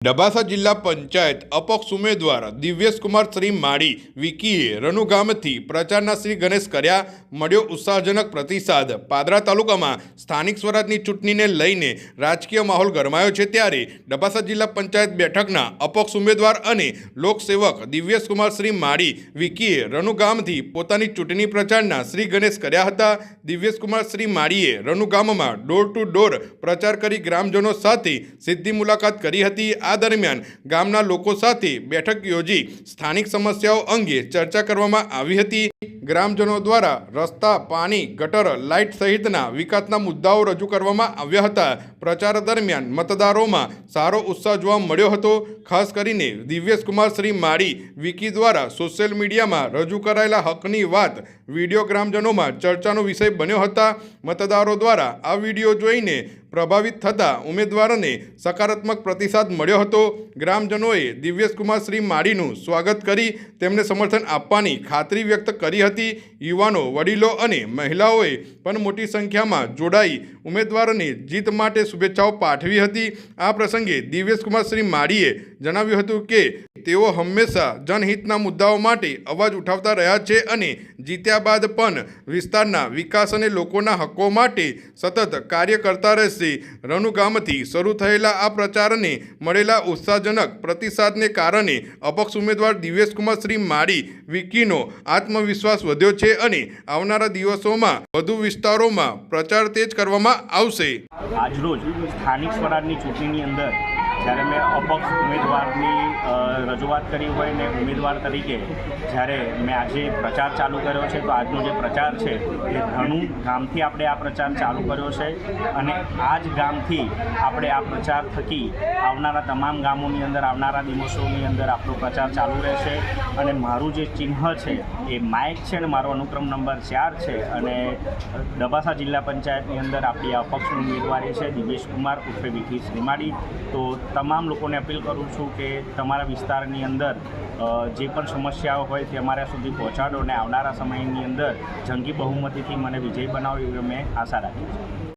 ડબાસા જિલ્લા પંચાયત અપક્ષ ઉમેદવાર દિવ્યેશકુમાર શ્રી માળી વિકીએ રનુ ગામથી પ્રચારના શ્રી ગણેશ કર્યા. મળ્યો ઉત્સાહજનક પ્રતિસાદ. પાદરા તાલુકામાં સ્થાનિક સ્વરાજની ચૂંટણીને લઈને રાજકીય માહોલ ગરમાયો છે, ત્યારે ડબાસા જિલ્લા પંચાયત બેઠકના અપક્ષ ઉમેદવાર અને લોકસેવક દિવ્યેશકુમાર શ્રી માળી વિકીએ રનુ ગામથી પોતાની ચૂંટણી પ્રચારના શ્રી ગણેશ કર્યા હતા. દિવ્યેશકુમાર શ્રી માળીએ રનુ ગામમાં ડોર ટુ ડોર પ્રચાર કરી ગ્રામજનો સાથે સીધી મુલાકાત કરી હતી. આ દરમિયાન ગામના લોકો સાથે બેઠક યોજી સ્થાનિક સમસ્યાઓ અંગે ચર્ચા કરવામાં આવી હતી. ગ્રામજનો દ્વારા રસ્તા, પાણી, ગટર, લાઇટ સહિતના વિકાસના મુદ્દાઓ રજૂ કરવામાં આવ્યા હતા. પ્રચાર દરમિયાન મતદારોમાં સારો ઉત્સાહ જોવા મળ્યો હતો. ખાસ કરીને દિવ્યેશકુમાર શ્રી માળી વિકી દ્વારા સોશિયલ મીડિયામાં રજૂ કરાયેલા હકની વાત વિડીયો ગ્રામજનોમાં ચર્ચાનો વિષય બન્યો હતા. મતદારો દ્વારા આ વિડીયો જોઈને પ્રભાવિત થતા ઉમેદવારને સકારાત્મક પ્રતિસાદ મળ્યો હતો. ગ્રામજનોએ દિવ્યેશકુમાર શ્રી માળીનું સ્વાગત કરી તેમને સમર્થન આપવાની ખાતરી વ્યક્ત કરી હતી. યુવાનો, વડીલો અને મહિલાઓએ પણ મોટી સંખ્યામાં જોડાઈ ઉમેદવારને જીત માટે શુભેચ્છાઓ પાઠવી હતી. આ પ્રસંગે દિવ્યેશકુમાર શ્રી માળીએ જણાવ્યું હતું કે તેઓ હંમેશા જનહિતના મુદ્દાઓ માટે અવાજ ઉઠાવતા રહ્યા છે અને જીત્યા બાદ પણ વિસ્તારના વિકાસ અને લોકોના હકો માટે સતત કાર્ય કરતા રહેશે. રનુ ગામથી શરૂ થયેલા આ પ્રચારને મળેલા ઉત્સાહજનક પ્રતિસાદને કારણે અપક્ષ ઉમેદવાર દિવ્યેશકુમાર શ્રી માળી વિકીનો આત્મવિશ્વાસ વધ્યો છે અને આવનારા દિવસોમાં વધુ વિસ્તારોમાં પ્રચાર તેજ કરવામાં આવશે. આજરોજ સ્થાનિક સ્વરાજની ચૂંટણીની અંદર જ્યારે મેં અપક્ષ ઉમેદવારની રજૂઆત કરી હોય ને ઉમેદવાર તરીકે જ્યારે મેં આજે પ્રચાર ચાલુ કર્યો છે, તો આજનો જે પ્રચાર છે એ રનુ ગામથી આપણે આ પ્રચાર ચાલુ કર્યો છે અને આ જ ગામથી આપણે આ પ્રચાર થકી આવનારા તમામ ગામોની અંદર આવનારા દિવસોની અંદર આપણો પ્રચાર ચાલુ રહેશે. અને મારું જે ચિહ્ન છે એ માઇક છે અને મારો અનુક્રમ નંબર 4 છે અને ડબાસા જિલ્લા પંચાયતની અંદર આપણી આ અપક્ષની ઉમેદવારી છે દિવ્યેશકુમાર ઉર્ફે વિકી શ્રી માળી. તો તમામ લોકોને અપીલ કરું છું કે તમારા વિસ્તારની અંદર જે પણ સમસ્યાઓ હોય તે અમારા સુધી પહોંચાડો અને આવનારા સમયની અંદર જંગી બહુમતીથી મને વિજય બનાવો એવી મેં આશા રાખી છે.